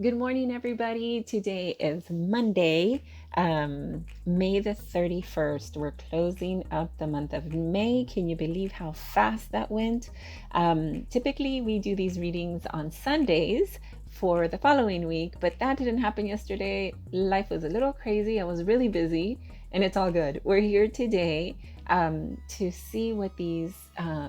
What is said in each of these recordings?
Good morning, everybody. Today is Monday, May the 31st. We're closing up the month of May. Can you believe how fast that went? Typically, we do these readings on Sundays for the following week, but that didn't happen yesterday. Life was a little crazy. I was really busy, and it's all good. We're here today to see what these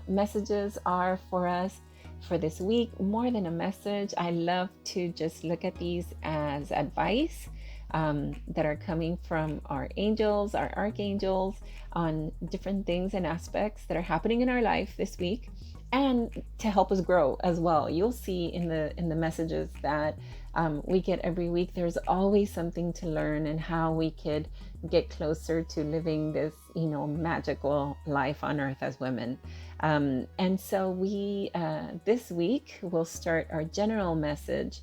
messages are for us for this week. More than a message, I love to just look at these as advice that are coming from our angels, our archangels, on different things and aspects that are happening in our life this week, and to help us grow as well. You'll see in the messages that we get every week. There's always something to learn and how we could get closer to living this, magical life on earth as women. And so we, this week, will start our general message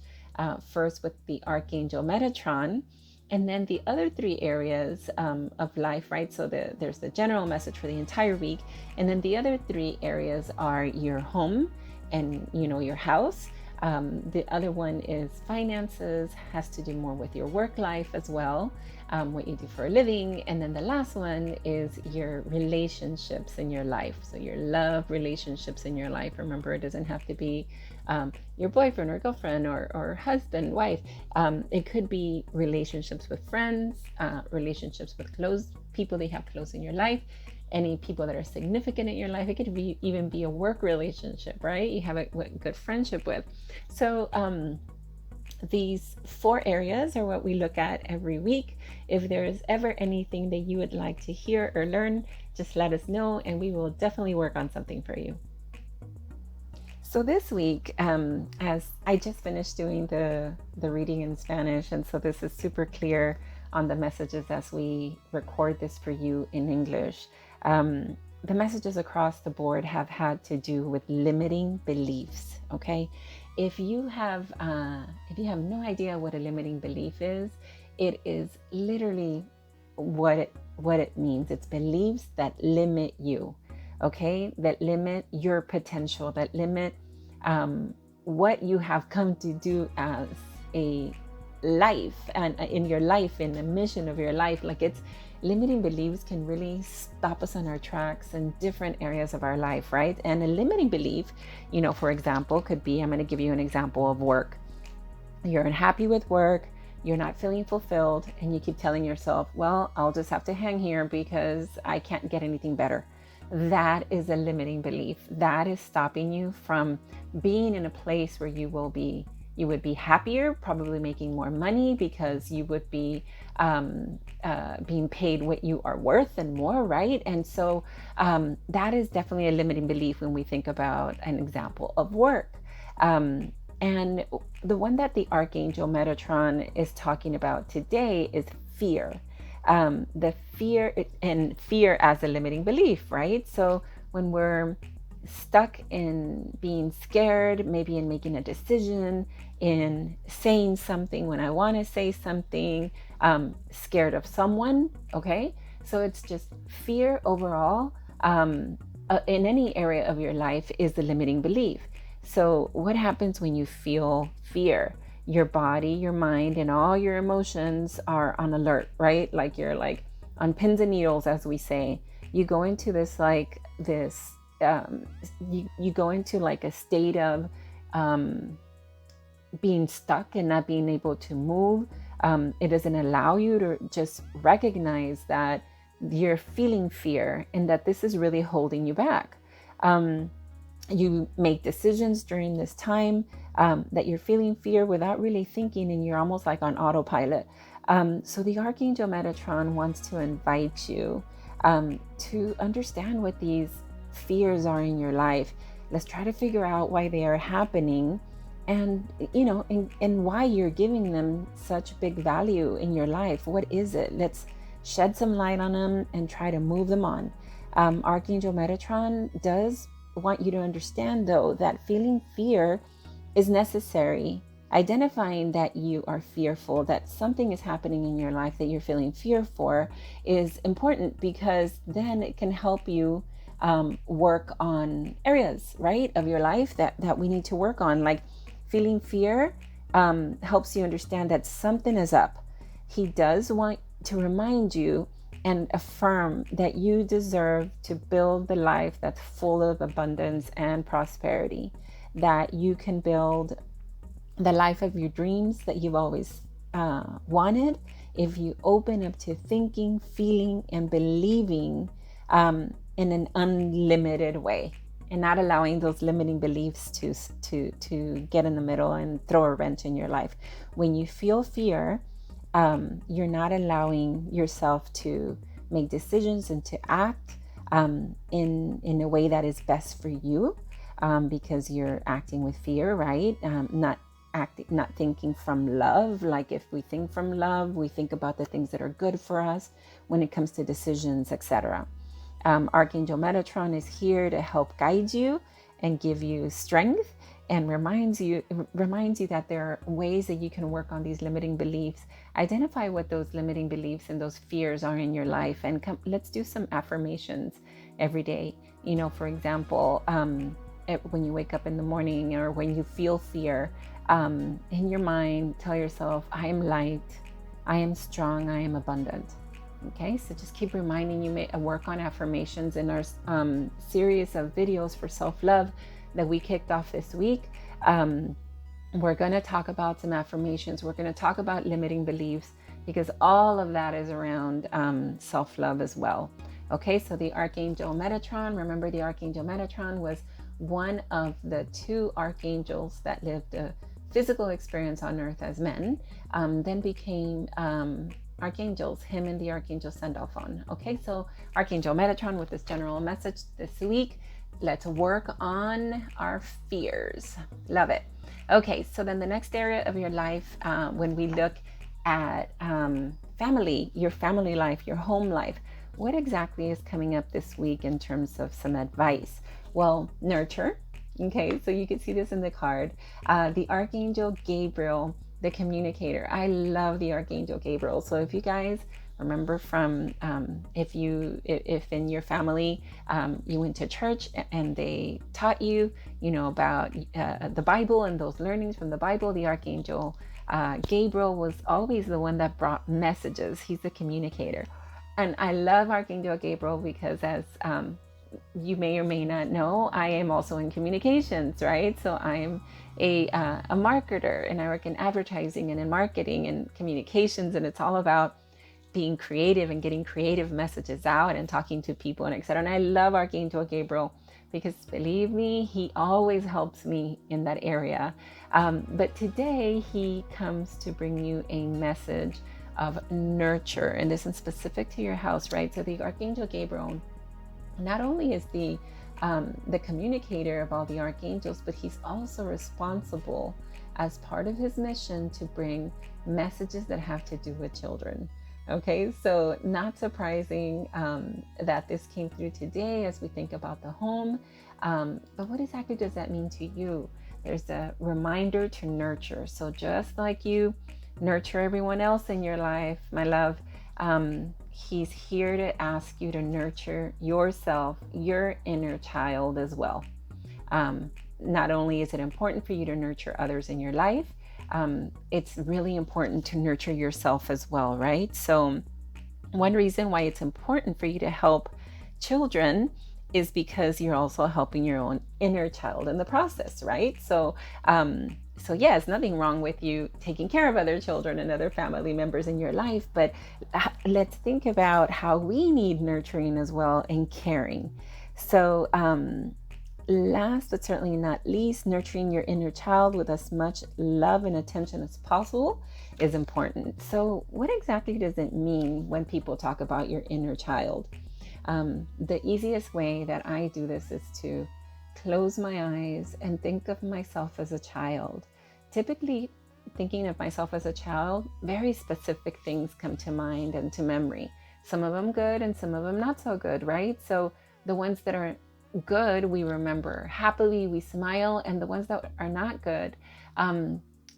first with the Archangel Metatron, and then the other three areas of life, right? So there's the general message for the entire week, and then the other three areas are your home and, your house. The other one is finances, has to do more with your work life as well, what you do for a living. And then the last one is your relationships in your life. So your love relationships in your life. Remember, it doesn't have to be your boyfriend or girlfriend or husband, wife. It could be relationships with friends, relationships with close people that you have close in your life, any people that are significant in your life. It could even be a work relationship, right? You have a good friendship with. So these four areas are what we look at every week. If there is ever anything that you would like to hear or learn, just let us know, and we will definitely work on something for you. So this week, as I just finished doing the reading in Spanish, and so this is super clear on the messages as we record this for you in English. The messages across the board have had to do with limiting beliefs. Okay, if you have no idea what a limiting belief is, it is literally what it means. It's beliefs that limit you. Okay, that limit your potential, that limit what you have come to do as a life, and in your life, in the mission of your life. Like, it's limiting beliefs can really stop us on our tracks in different areas of our life, right? And a limiting belief, for example, could be, I'm going to give you an example of work. You're unhappy with work, you're not feeling fulfilled, and you keep telling yourself, well, I'll just have to hang here because I can't get anything better. That is a limiting belief. That is stopping you from being in a place where you would be happier, probably making more money, because you would be being paid what you are worth and more, right? And so that is definitely a limiting belief when we think about an example of work. And the one that the Archangel Metatron is talking about today is fear. The fear as a limiting belief, right? So when we're stuck in being scared, maybe in making a decision, in saying something when I want to say something, scared of someone, okay? So it's just fear overall, in any area of your life, is the limiting belief. So what happens when you feel fear? Your body, your mind, and all your emotions are on alert, right? Like, you're like on pins and needles, as we say. You go into this you go into like a state of being stuck and not being able to move. It doesn't allow you to just recognize that you're feeling fear and that this is really holding you back. You make decisions during this time that you're feeling fear without really thinking, and you're almost like on autopilot. So the Archangel Metatron wants to invite you to understand what these fears are in your life. Let's try to figure out why they are happening, and and why you're giving them such big value in your life. What is it? Let's shed some light on them and try to move them on. Archangel Metatron does want you to understand, though, that feeling fear is necessary. Identifying that you are fearful, that something is happening in your life that you're feeling fear for, is important, because then it can help you work on areas, right, of your life that we need to work on. Like, feeling fear helps you understand that something is up. He does want to remind you and affirm that you deserve to build the life that's full of abundance and prosperity, that you can build the life of your dreams that you've always wanted if you open up to thinking, feeling, and believing in an unlimited way, and not allowing those limiting beliefs to get in the middle and throw a wrench in your life. When you feel fear, you're not allowing yourself to make decisions and to act in a way that is best for you, because you're acting with fear, right? Not thinking from love. Like, if we think from love, we think about the things that are good for us when it comes to decisions, etc. Archangel Metatron is here to help guide you and give you strength, and reminds you that there are ways that you can work on these limiting beliefs. Identify what those limiting beliefs and those fears are in your life, and let's do some affirmations every day. For example, when you wake up in the morning, or when you feel fear, in your mind, tell yourself, I am light, I am strong, I am abundant. Okay, so just keep reminding you. Work on affirmations in our series of videos for self-love that we kicked off this week. We're going to talk about some affirmations. We're going to talk about limiting beliefs, because all of that is around self-love as well. Okay, so the Archangel Metatron, remember the Archangel Metatron was one of the two archangels that lived a physical experience on earth as men, then became archangels, him and the Archangel Sandalphon. Okay, so Archangel Metatron with this general message this week. Let's work on our fears. Love it. Okay, so then the next area of your life, when we look at family, your family life, your home life, what exactly is coming up this week in terms of some advice? Well, nurture. Okay, so you can see this in the card. The Archangel Gabriel, the communicator. I love the Archangel Gabriel. So if you guys remember from, if in your family you went to church and they taught you, about the Bible and those learnings from the Bible, the Archangel Gabriel was always the one that brought messages. He's the communicator. And I love Archangel Gabriel because, as you may or may not know, I am also in communications, right? So I am a marketer, and I work in advertising and in marketing and communications, and it's all about being creative and getting creative messages out and talking to people and etc. And I love Archangel Gabriel because, believe me, he always helps me in that area. But today he comes to bring you a message of nurture, and this is specific to your house, right? So the Archangel Gabriel not only is the communicator of all the archangels, but he's also responsible as part of his mission to bring messages that have to do with children. Okay, so not surprising that this came through today as we think about the home. But what exactly does that mean to you? There's a reminder to nurture. So just like you nurture everyone else in your life, my love, he's here to ask you to nurture yourself, your inner child as well. Not only is it important for you to nurture others in your life, it's really important to nurture yourself as well, right? So one reason why it's important for you to help children is because you're also helping your own inner child in the process, right? So yes, nothing wrong with you taking care of other children and other family members in your life, but let's think about how we need nurturing as well and caring. So last but certainly not least, nurturing your inner child with as much love and attention as possible is important. So what exactly does it mean when people talk about your inner child? The easiest way that I do this is to close my eyes and think of myself as a child. Typically, thinking of myself as a child, very specific things come to mind and to memory. Some of them good and some of them not so good, right? So the ones that are good, we remember happily, we smile, and the ones that are not good,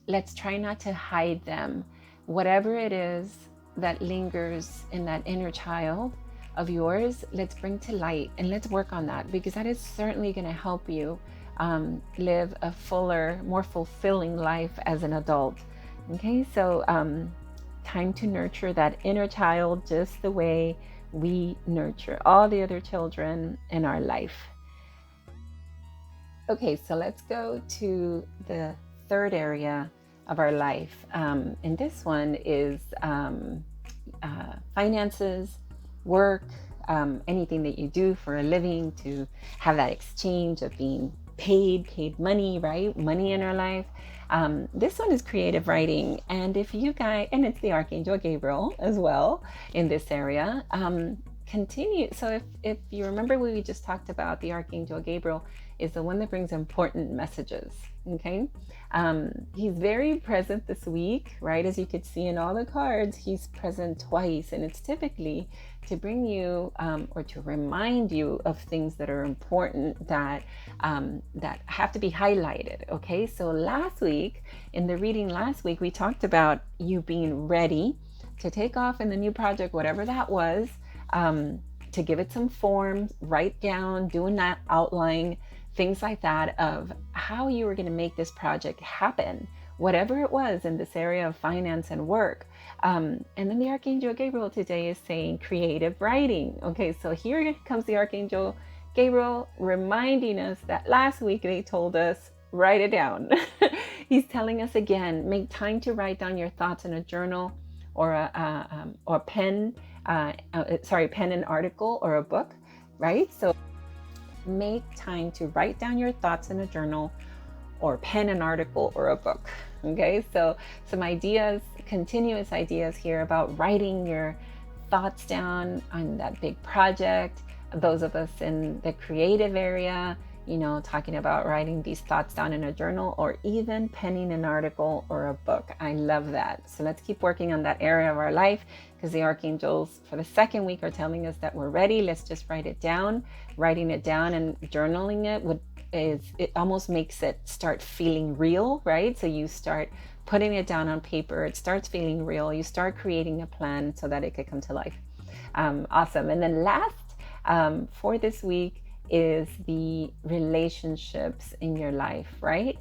let's try not to hide them. Whatever it is that lingers in that inner child of yours, let's bring to light and let's work on that, because that is certainly going to help you live a fuller, more fulfilling life as an adult. Okay, so time to nurture that inner child just the way we nurture all the other children in our life. Okay, so let's go to the third area of our life. And this one is finances, work, anything that you do for a living, to have that exchange of being paid money, right? Money in our life. This one is creative writing. And if you guys, and it's the Archangel Gabriel as well in this area. Continue. So if you remember, we just talked about the Archangel Gabriel is the one that brings important messages. Okay. He's very present this week, right? As you could see in all the cards, he's present twice, and it's typically to bring you or to remind you of things that are important that have to be highlighted. Okay. So last week, in the reading last week, we talked about you being ready to take off in the new project, whatever that was, to give it some form, write down, do an outline, things like that of how you were going to make this project happen, whatever it was in this area of finance and work. And then the Archangel Gabriel today is saying creative writing. Okay, so here comes the Archangel Gabriel reminding us that last week they told us, write it down. He's telling us again, make time to write down your thoughts in a journal or a pen, pen and article or a book, right? So make time to write down your thoughts in a journal or pen an article or a book. Okay, so some ideas, continuous ideas here about writing your thoughts down on that big project. Those of us in the creative area, talking about writing these thoughts down in a journal or even penning an article or a book. I love that. So let's keep working on that area of our life, because the archangels for the second week are telling us that we're ready. Let's just write it down. Writing it down and journaling it almost makes it start feeling real, right? So you start putting it down on paper. It starts feeling real. You start creating a plan so that it could come to life. Awesome. And then last for this week is the relationships in your life, right?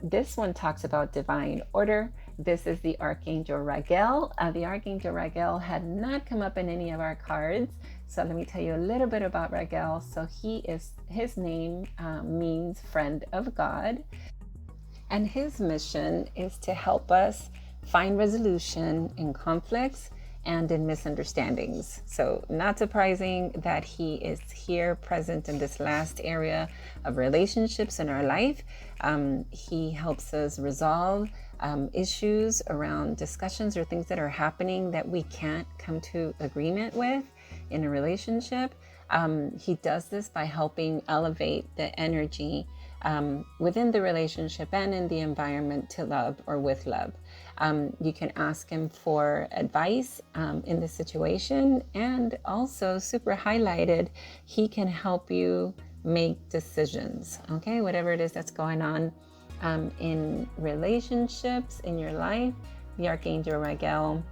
This one talks about divine order. This is the Archangel Ragel. The Archangel Ragel had not come up in any of our cards. So let me tell you a little bit about Ragel. So his name means friend of God. And his mission is to help us find resolution in conflicts and in misunderstandings. So not surprising that he is here present in this last area of relationships in our life. He helps us resolve issues around discussions or things that are happening that we can't come to agreement with in a relationship. He does this by helping elevate the energy within the relationship and in the environment to love or with love. You can ask him for advice in the situation, and also super highlighted, he can help you make decisions. Okay, whatever it is that's going on in relationships in your life, the Archangel Ragel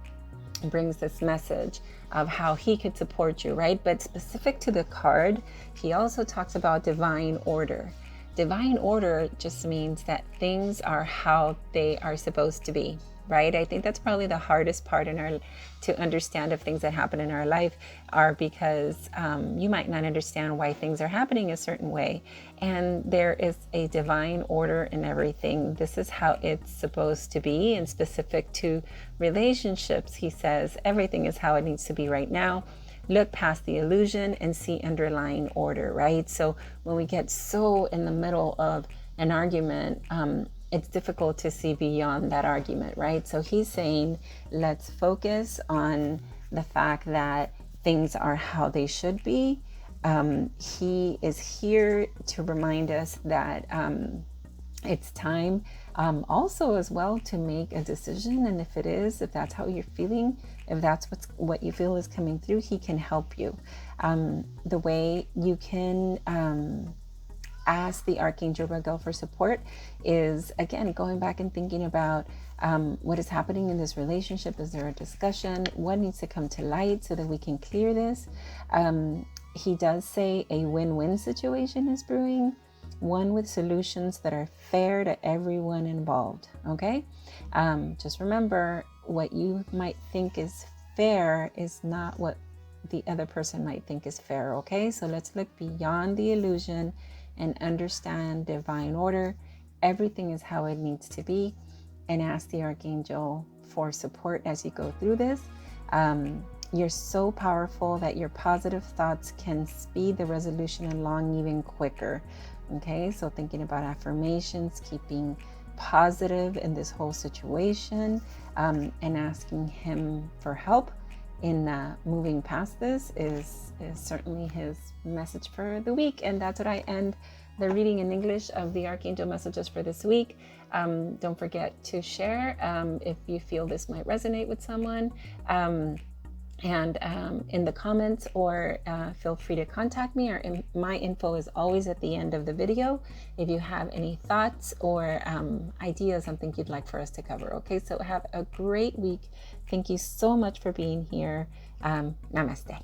brings this message of how he could support you, right? But specific to the card, he also talks about divine order. Divine order just means that things are how they are supposed to be, right? I think that's probably the hardest part to understand of things that happen in our life, are because you might not understand why things are happening a certain way. And there is a divine order in everything. This is how it's supposed to be. And specific to relationships, he says, everything is how it needs to be right now. Look past the illusion and see underlying order, right? So when we get so in the middle of an argument, it's difficult to see beyond that argument, right? So he's saying, let's focus on the fact that things are how they should be. He is here to remind us that it's time also as well to make a decision. And if that's how you're feeling, if that's what you feel is coming through, he can help you. The way you can ask the Archangel Ragel for support is, again, going back and thinking about what is happening in this relationship. Is there a discussion? What needs to come to light so that we can clear this? He does say a win-win situation is brewing. one with solutions that are fair to everyone involved. Okay, just remember, what you might think is fair is not what the other person might think is fair. Okay, so let's look beyond the illusion and understand divine order. Everything is how it needs to be, and ask the Archangel for support as you go through this. You're so powerful that your positive thoughts can speed the resolution along even quicker. Okay, so thinking about affirmations, keeping positive in this whole situation, and asking him for help in moving past this is certainly his message for the week. And that's what I end the reading in English of the Archangel messages for this week. Don't forget to share if you feel this might resonate with someone. And in the comments, or feel free to contact me, or my info is always at the end of the video if you have any thoughts or ideas, something you'd like for us to cover. Okay, so have a great week. Thank you so much for being here. Namaste.